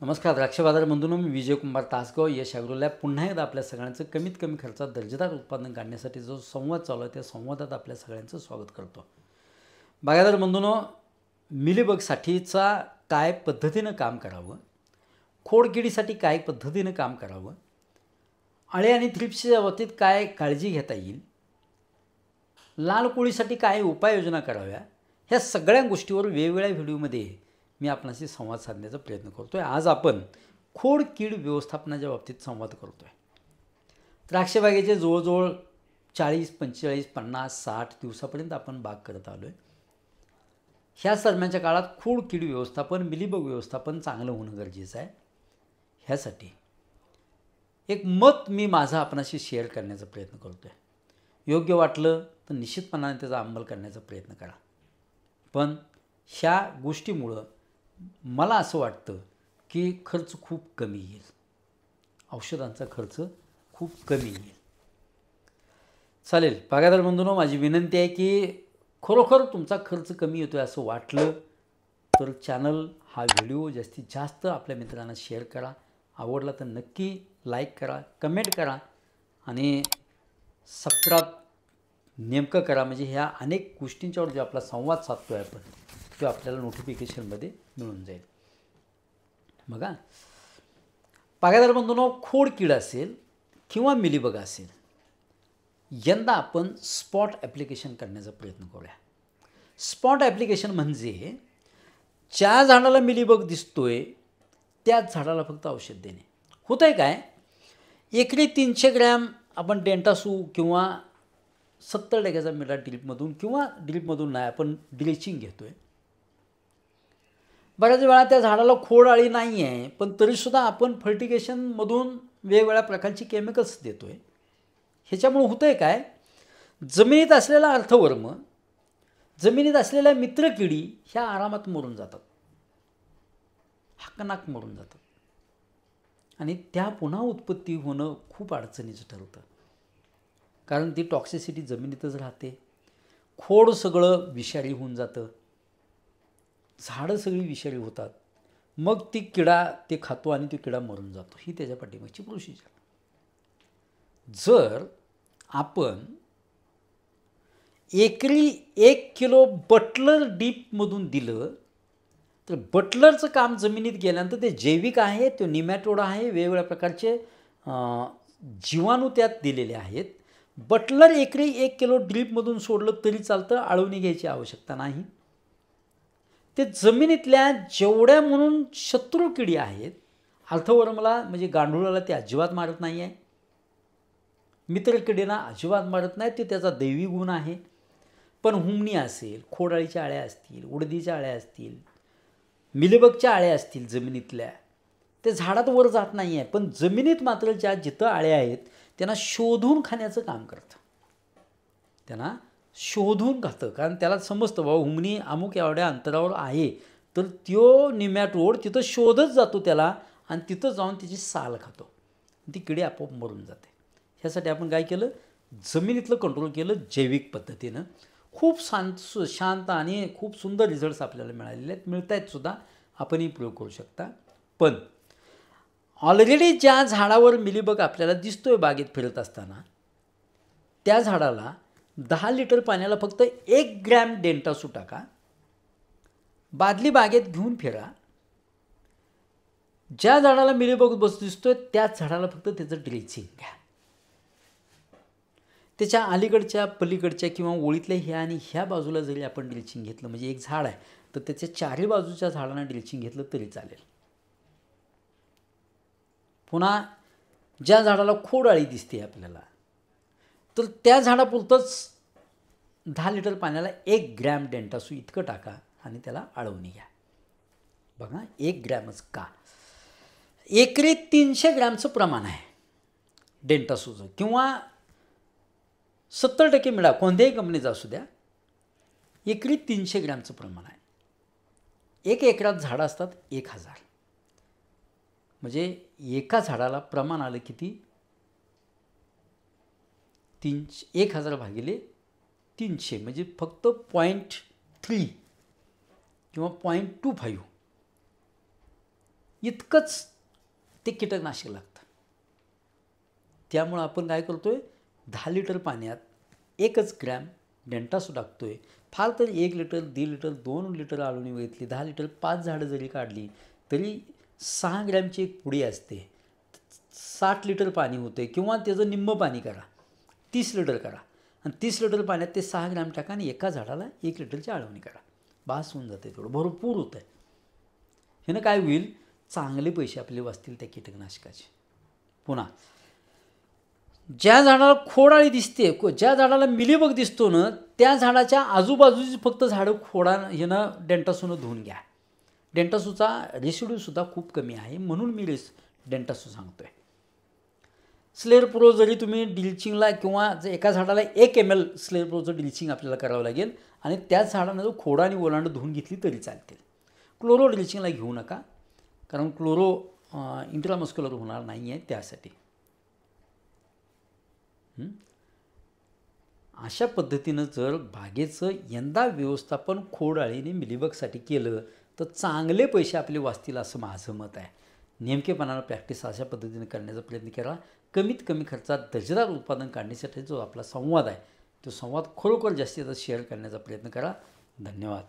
नमस्कार द्राक्ष बाजार बंधूंनो, मी विजयकुमार तासगाव यश ॲग्रोलॅब पुन्हा एकदा आपल्या सगळ्यांचं कमीत कमी खर्चात दर्जेदार उत्पादन काढण्यासाठी जो संवाद चालू आहे त्या संवादात आपल्या सगळ्यांचं स्वागत करतो. बागायतदार बंधूंनो, मिलीबगसाठीचा काय पद्धतीनं काम करावं, खोडकिडीसाठी काय पद्धतीनं काम करावं, अळे आणि थ्रिप्सच्या बाबतीत काय काळजी घेता येईल, लाल कोळीसाठी काय उपाययोजना कराव्या, ह्या सगळ्या गोष्टीवर वेगवेगळ्या व्हिडिओमध्ये मी आपणाशी संवाद साधण्याचा प्रयत्न करतो आहे. आज आपण खोडकीड व्यवस्थापनाच्या बाबतीत संवाद करतो आहे. द्राक्षबागेचे जवळजवळ 40, 45, 50, 60 दिवसापर्यंत आपण बाग करत आलो आहे. ह्या दरम्यानच्या काळात खोडकीड व्यवस्थापन, मिलीबग व्यवस्थापन चांगलं होणं गरजेचं आहे. ह्यासाठी एक मत मी माझा आपणाशी शेअर करण्याचा प्रयत्न करतो आहे. योग्य वाटलं तर निश्चितपणाने त्याचा अंमल करण्याचा प्रयत्न करा. पण ह्या गोष्टीमुळं मला असं वाटतं की खर्च खूप कमी येईल, औषधांचा खर्च खूप कमी येईल. चालेल बागायतदार बंधूंनो, माझी विनंती आहे की खरोखर तुमचा खर्च कमी येतो आहे असं वाटलं तर चॅनल हा व्हिडिओ जास्तीत जास्त आपल्या मित्रांना शेअर करा. आवडला तर नक्की लाईक करा, कमेंट करा आणि सबस्क्राईब नेमकं करा. म्हणजे ह्या अनेक गोष्टींच्यावर जो आपला संवाद साधतो आहे आपण तो आपल्याला नोटिफिकेशनमध्ये मिळून जाईल. बघा बागायतदार बंधूंनो, खोडकीड असेल किंवा मिलीबग असेल, यंदा आपण स्पॉट ॲप्लिकेशन करण्याचा प्रयत्न करूया. स्पॉट ॲप्लिकेशन म्हणजे ज्या झाडाला मिलीबग दिसतोय त्याच झाडाला फक्त औषध देणे. होतं आहे काय, एकरी 300 ग्रॅम आपण डेंटासू किंवा 70% मिडा ड्रीपमधून किंवा ड्रीपमधून नाही, आपण ड्रेचिंग घेतो आहे. बऱ्याच वेळा त्या झाडाला खोड आळी नाही आहे, पण तरीसुद्धा आपण फर्टिगेशनमधून वेगवेगळ्या प्रकारची केमिकल्स देतो आहे. ह्याच्यामुळे होतं आहे काय, जमिनीत असलेला अर्थवर्म, जमिनीत असलेल्या मित्रकिडी ह्या आरामात मरून जातात, हक्कनाक मरून जातात आणि त्या पुन्हा उत्पत्ती होणं खूप अडचणीचं ठरतं. कारण ती टॉक्सिसिटी जमिनीतच राहते, खोड सगळं विषारी होऊन जातं, झाडं सगळी विषारी होतात, मग ती किडा ते खातो आणि तो किडा मरून जातो. ही त्याच्या पाठीमागची प्रोसिजर. जर आपण एकरी 1 किलो बटलर डीपमधून दिलं तर बटलरचं काम जमिनीत गेल्यानंतर ते जैविक आहे, तो निमॅटोड आहे, वेगवेगळ्या प्रकारचे जीवाणू त्यात दिलेले आहेत. बटलर एकरी 1 किलो ड्रीपमधून सोडलं तरी चालतं, आळवणी घ्यायची आवश्यकता नाही. ते जमिनीतल्या जेवढ्या म्हणून शत्रू किडी आहेत, अर्थवर्मला म्हणजे गांडुळाला ते अजिबात मारत नाही आहे, मित्रकिडींना अजिबात मारत नाही, ते त्याचा दैवी गुण आहे. पण हुमणी असेल, खोडाळीच्या आळ्या असतील, उडदीच्या आळ्या असतील, मिलीबगच्या आळ्या असतील जमिनीतल्या, ते झाडात वर जात नाही आहे, पण जमिनीत मात्र ज्या जिथं आळ्या आहेत त्यांना शोधून खाण्याचं काम करतं. त्यांना शोधून खातं, कारण त्याला समजतं बाबा हुमणी अमुक एवढ्या अंतरावर आहे, तर तो निमॅटोड तिथं शोधत जातो त्याला आणि तिथं जाऊन त्याची साल खातो, ती किडी आपोआप मरून जाते. ह्यासाठी आपण काय केलं, जमिनीतलं कंट्रोल केलं जैविक पद्धतीनं. खूप शांत आणि खूप सुंदर रिझल्ट्स आपल्याला मिळालेले आहेत, मिळत आहेत सुद्धा, आपणही प्रयोग करू शकता. पण ऑलरेडी ज्या झाडावर मिलीबग आपल्याला दिसतोय बागेत फिरत असताना, त्या झाडाला 10 लिटर पाण्याला फक्त 1 ग्रॅम डेंटासू टाका, बादली बागेत घेऊन फिरा. ज्या झाडाला मिलीबग दिसतोय त्याच झाडाला फक्त त्याचं ड्रेचिंग घ्या. त्याच्या अलीकडच्या पलीकडच्या किंवा ओळीतल्या ह्या आणि ह्या बाजूला जरी आपण ड्रेचिंग घेतलं, म्हणजे एक झाड आहे तर त्याच्या चारही बाजूच्या झाडांना ड्रेचिंग घेतलं तरी चालेल. पुन्हा ज्या झाडाला खोड आळी दिसते आपल्याला, तर त्या झाडापुरतंच 10 लिटर पाण्याला 1 ग्रॅम डेंटासू इतकं टाका आणि त्याला आळवणी घ्या. बघा 1 ग्रॅमच का, एकरी 300 ग्रॅमचं प्रमाण आहे डेंटासूचं, किंवा 70% मिळा, कोणत्याही कंपनीचा असू द्या, एकरी 300 ग्रॅमचं प्रमाण आहे. 1 एकरात झाडं असतात 1000, म्हणजे एका झाडाला प्रमाण आलं किती, 1000 भागिले 300 म्हणजे फक्त 0.3 किंवा 0.25 इतकंच ते कीटकनाशक लागतं. त्यामुळं आपण काय करतो आहे, 10 लिटर पाण्यात 1 ग्रॅम डेंटासो टाकतो आहे. फार तर 1 लिटर, 1.5 लिटर, 2 लिटर आळवणी घेतली, 10 लिटर 5 झाडं जरी काढली तरी 6 ग्रॅमची एक पुडी असते. 60 लिटर पाणी होते किंवा त्याचं निम्मं पाणी करा, 30 लिटर करा आणि 30 लिटर पाण्यात ते 6 ग्रॅम टाका आणि एका झाडाला 1 लिटरची आळवणी करा. बास होऊन जाते, तेवढं भरपूर होतं आहे. ह्यानं काय होईल, चांगले पैसे आपले वाचतील त्या कीटकनाशकाचे. पुन्हा ज्या झाडाला खोडाळी दिसते, ज्या झाडाला मिलीबग दिसतो ना, त्या झाडाच्या आजूबाजूची फक्त झाडं ह्यानं डेंटासोनं धुवून घ्या. डेंटासोचा रेसिड्यूसुद्धा खूप कमी आहे, म्हणून मी डेंटासो सांगतो आहे. स्लेअर प्रो जरी तुम्ही ड्रिचिंगला किंवा एका झाडाला 1 ml स्लेअर प्रोचं ड्रिचिंग आपल्याला करावं लागेल आणि त्याच झाडानं जो खोडा आणि ओलांडं धुवून घेतली तरी चालतील. क्लोरो ड्रिचिंगला घेऊ नका, कारण क्लोरो इंट्रामस्क्युलर होणार नाही आहे त्यासाठी. अशा पद्धतीनं जर बागेचं यंदा व्यवस्थापन खोडआळीने मिलीबगसाठी केलं तर चांगले पैसे आपले वाचतील असं माझं मत आहे. नेमकेपणानं प्रॅक्टिस अशा पद्धतीने करण्याचा प्रयत्न करा. कमीत कमी खर्चात दर्जेदार उत्पादन काढण्यासाठी जो आपला संवाद आहे तो संवाद खरोखर जास्तीत जास्त शेअर करण्याचा प्रयत्न करा. धन्यवाद.